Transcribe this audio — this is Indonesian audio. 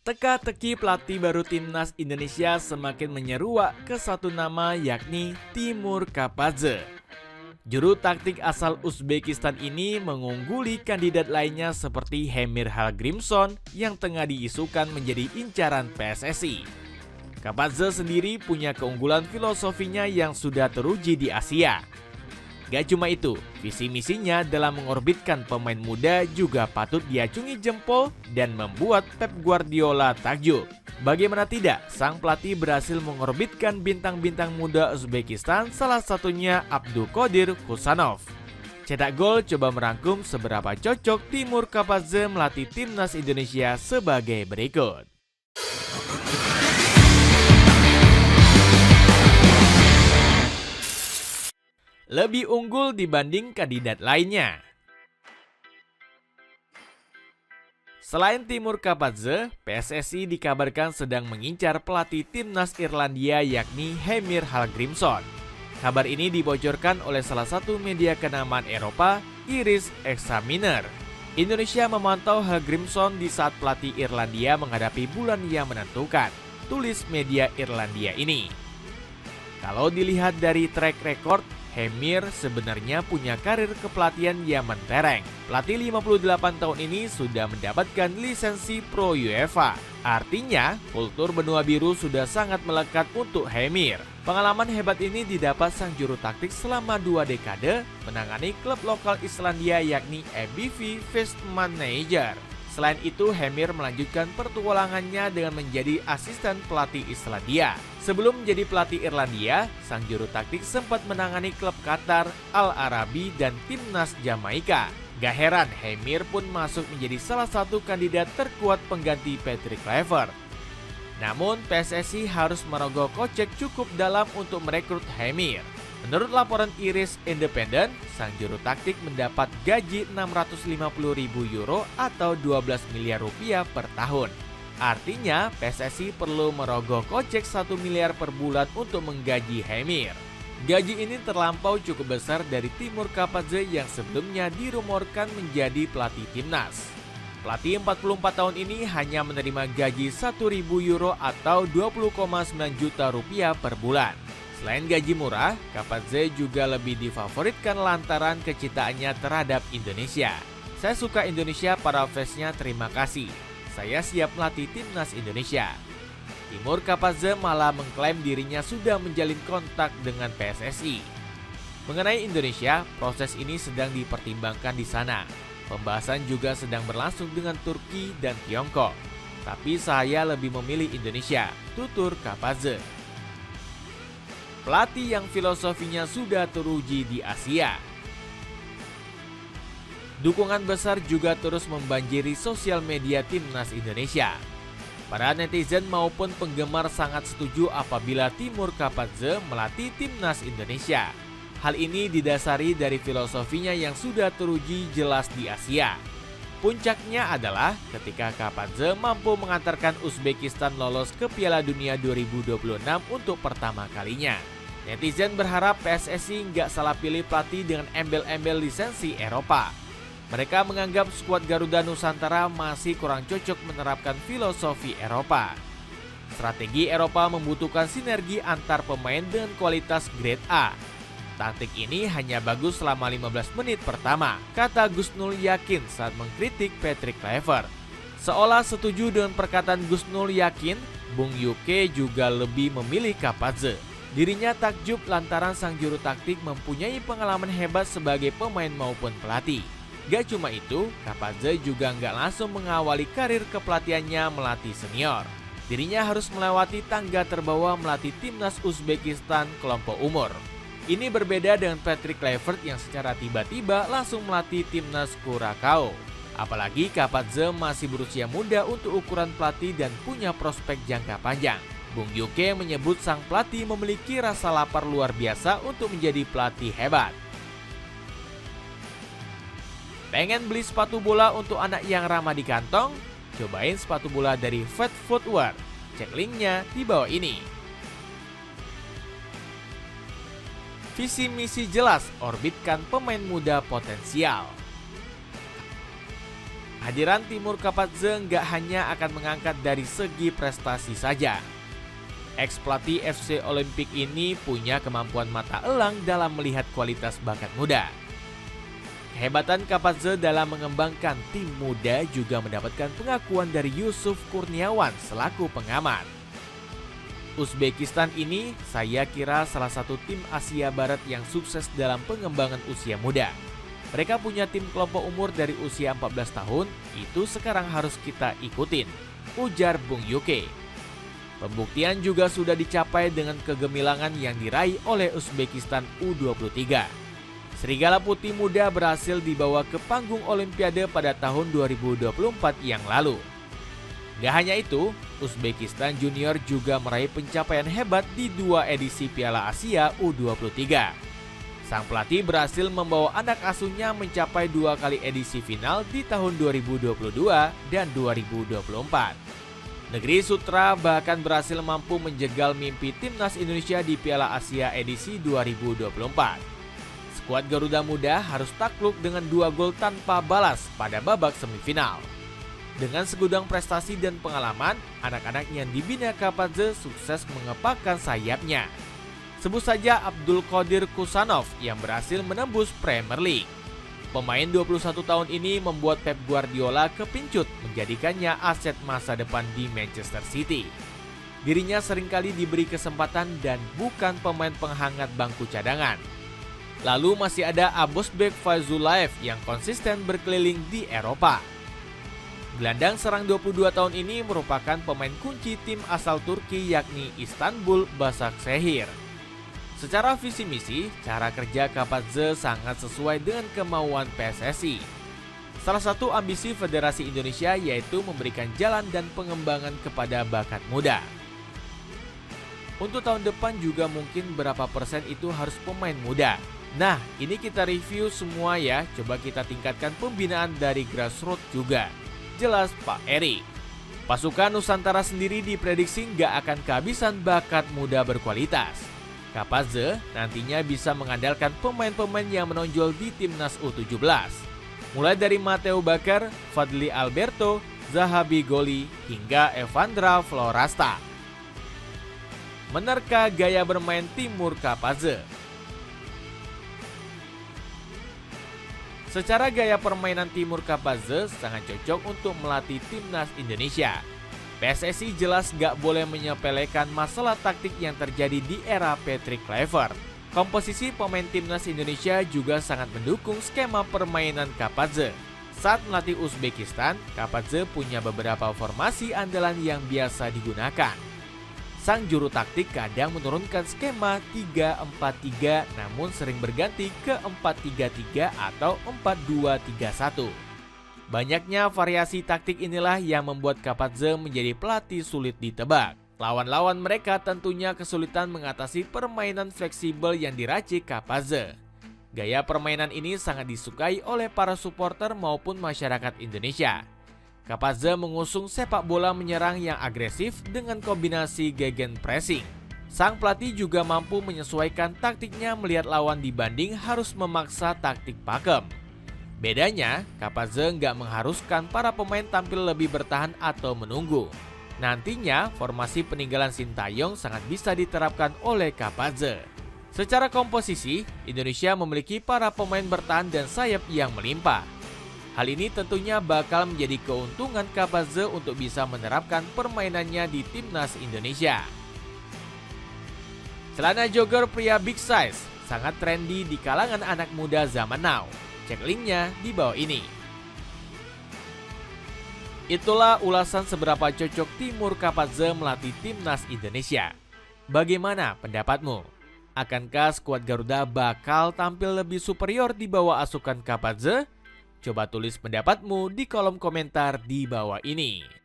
Teka-teki pelatih baru timnas Indonesia semakin menyeruak ke satu nama yakni Timur Kapadze. Juru taktik asal Uzbekistan ini mengungguli kandidat lainnya seperti Hemir Hallgrímsson yang tengah diisukan menjadi incaran PSSI. Kapadze sendiri punya keunggulan filosofinya yang sudah teruji di Asia. Gak cuma itu, visi misinya dalam mengorbitkan pemain muda juga patut diacungi jempol dan membuat Pep Guardiola takjub. Bagaimana tidak, sang pelatih berhasil mengorbitkan bintang-bintang muda Uzbekistan, salah satunya Abdulqadir Husanov. Cetak Gol coba merangkum seberapa cocok Timur Kapadze melatih timnas Indonesia sebagai berikut. Lebih unggul dibanding kandidat lainnya. Selain Timur Kapadze, PSSI dikabarkan sedang mengincar pelatih timnas Irlandia yakni Hemir Hallgrímsson. Kabar ini dibocorkan oleh salah satu media kenamaan Eropa, Irish Examiner. Indonesia memantau Hallgrímsson di saat pelatih Irlandia menghadapi bulan yang menentukan, tulis media Irlandia ini. Kalau dilihat dari track record, Hemir sebenarnya punya karir kepelatihan yang mentereng. Pelatih 58 tahun ini sudah mendapatkan lisensi Pro UEFA. Artinya, kultur benua biru sudah sangat melekat untuk Hemir. Pengalaman hebat ini didapat sang juru taktik selama 2 dekade menangani klub lokal Islandia yakni EBV First Manager. Selain itu, Hemir melanjutkan pertualangannya dengan menjadi asisten pelatih Islandia. Sebelum menjadi pelatih Irlandia, sang juru taktik sempat menangani klub Qatar, Al Arabi, dan timnas Jamaika. Gak heran, Hemir pun masuk menjadi salah satu kandidat terkuat pengganti Patrick Kluivert. Namun, PSSI harus merogoh kocek cukup dalam untuk merekrut Hemir. Menurut laporan Irish Independent, sang juru taktik mendapat gaji 650.000 euro atau 12 miliar rupiah per tahun. Artinya, PSSI perlu merogoh kocek 1 miliar per bulan untuk menggaji Hemir. Gaji ini terlampau cukup besar dari Timur Kapadze yang sebelumnya dirumorkan menjadi pelatih timnas. Pelatih 44 tahun ini hanya menerima gaji 1.000 euro atau 20,9 juta rupiah per bulan. Selain gaji murah, Kapadze juga lebih difavoritkan lantaran kecintaannya terhadap Indonesia. Saya suka Indonesia, para fansnya terima kasih. Saya siap melatih timnas Indonesia. Timur Kapadze malah mengklaim dirinya sudah menjalin kontak dengan PSSI. Mengenai Indonesia, proses ini sedang dipertimbangkan di sana. Pembahasan juga sedang berlangsung dengan Turki dan Tiongkok. Tapi saya lebih memilih Indonesia, tutur Kapadze. Pelatih yang filosofinya sudah teruji di Asia. Dukungan besar juga terus membanjiri sosial media timnas Indonesia. Para netizen maupun penggemar sangat setuju apabila Timur Kapadze melatih timnas Indonesia. Hal ini didasari dari filosofinya yang sudah teruji jelas di Asia. Puncaknya adalah ketika Kapadze mampu mengantarkan Uzbekistan lolos ke Piala Dunia 2026 untuk pertama kalinya. Netizen berharap PSSI nggak salah pilih pelatih dengan embel-embel lisensi Eropa. Mereka menganggap skuad Garuda Nusantara masih kurang cocok menerapkan filosofi Eropa. Strategi Eropa membutuhkan sinergi antar pemain dengan kualitas grade A. Taktik ini hanya bagus selama 15 menit pertama, kata Gusnul Yakin saat mengkritik Patrick Kluivert. Seolah setuju dengan perkataan Gusnul Yakin, Bung Yuke juga lebih memilih Kapadze. Dirinya takjub lantaran sang juru taktik mempunyai pengalaman hebat sebagai pemain maupun pelatih. Gak cuma itu, Kapadze juga nggak langsung mengawali karir kepelatihannya melatih senior. Dirinya harus melewati tangga terbawah melatih timnas Uzbekistan kelompok umur. Ini berbeda dengan Patrick Kluivert yang secara tiba-tiba langsung melatih timnas Curaçao. Apalagi Kapadze masih berusia muda untuk ukuran pelatih dan punya prospek jangka panjang. Bung Yuke menyebut sang pelatih memiliki rasa lapar luar biasa untuk menjadi pelatih hebat. Pengen beli sepatu bola untuk anak yang ramah di kantong? Cobain sepatu bola dari Fat Footwear. Cek linknya di bawah ini. Visi misi jelas, orbitkan pemain muda potensial. Hadiran Timur Kapadze nggak hanya akan mengangkat dari segi prestasi saja. Ex-pelatih FC Olimpik ini punya kemampuan mata elang dalam melihat kualitas bakat muda. Kehebatan Kapadze dalam mengembangkan tim muda juga mendapatkan pengakuan dari Yusuf Kurniawan selaku pengamat. Uzbekistan ini saya kira salah satu tim Asia Barat yang sukses dalam pengembangan usia muda. Mereka punya tim kelompok umur dari usia 14 tahun, itu sekarang harus kita ikutin, ujar Bung Yuke. Pembuktian juga sudah dicapai dengan kegemilangan yang diraih oleh Uzbekistan U23. Serigala Putih Muda berhasil dibawa ke panggung Olimpiade pada tahun 2024 yang lalu. Gak hanya itu, Uzbekistan Junior juga meraih pencapaian hebat di 2 edisi Piala Asia U23. Sang pelatih berhasil membawa anak asuhnya mencapai 2 kali edisi final di tahun 2022 dan 2024. Negeri Sutra bahkan berhasil mampu menjegal mimpi timnas Indonesia di Piala Asia edisi 2024. Skuad Garuda Muda harus takluk dengan 2 gol tanpa balas pada babak semifinal. Dengan segudang prestasi dan pengalaman, anak-anak yang dibina Kapadze sukses mengepakkan sayapnya. Sebut saja Abdul Qadir Kusanov yang berhasil menembus Premier League. Pemain 21 tahun ini membuat Pep Guardiola kepincut menjadikannya aset masa depan di Manchester City. Dirinya seringkali diberi kesempatan dan bukan pemain penghangat bangku cadangan. Lalu masih ada Abosbek Fazulaev yang konsisten berkeliling di Eropa. Gelandang serang 22 tahun ini merupakan pemain kunci tim asal Turki yakni Istanbul Başakşehir. Secara visi misi, cara kerja Kapadze sangat sesuai dengan kemauan PSSI. Salah satu ambisi Federasi Indonesia yaitu memberikan jalan dan pengembangan kepada bakat muda. Untuk tahun depan juga mungkin berapa persen itu harus pemain muda. Nah, ini kita review semua ya, coba kita tingkatkan pembinaan dari grassroots juga. Jelas Pak Eri. Pasukan Nusantara sendiri diprediksi nggak akan kehabisan bakat muda berkualitas. Kapadze nantinya bisa mengandalkan pemain-pemain yang menonjol di timnas U17. Mulai dari Matteo Bakar, Fadli Alberto, Zahabi Goli, hingga Evandra Florasta. Menerka gaya bermain Timur Kapadze. Secara gaya permainan Timur Kapadze sangat cocok untuk melatih timnas Indonesia. PSSI jelas gak boleh menyepelekan masalah taktik yang terjadi di era Patrick Kluivert. Komposisi pemain timnas Indonesia juga sangat mendukung skema permainan Kapadze. Saat melatih Uzbekistan, Kapadze punya beberapa formasi andalan yang biasa digunakan. Sang juru taktik kadang menurunkan skema 3-4-3 namun sering berganti ke 4-3-3 atau 4-2-3-1. Banyaknya variasi taktik inilah yang membuat Kapadze menjadi pelatih sulit ditebak. Lawan-lawan mereka tentunya kesulitan mengatasi permainan fleksibel yang diracik Kapadze. Gaya permainan ini sangat disukai oleh para supporter maupun masyarakat Indonesia. Kapadze mengusung sepak bola menyerang yang agresif dengan kombinasi gegenpressing. Sang pelatih juga mampu menyesuaikan taktiknya melihat lawan dibanding harus memaksa taktik pakem. Bedanya, Kapadze nggak mengharuskan para pemain tampil lebih bertahan atau menunggu. Nantinya, formasi peninggalan Sintayong sangat bisa diterapkan oleh Kapadze. Secara komposisi, Indonesia memiliki para pemain bertahan dan sayap yang melimpah. Hal ini tentunya bakal menjadi keuntungan Kapadze untuk bisa menerapkan permainannya di timnas Indonesia. Celana jogger pria big size sangat trendy di kalangan anak muda zaman now. Cek linknya di bawah ini. Itulah ulasan seberapa cocok Timur Kapadze melatih timnas Indonesia. Bagaimana pendapatmu? Akankah skuad Garuda bakal tampil lebih superior di bawah asukan Kapadze? Coba tulis pendapatmu di kolom komentar di bawah ini.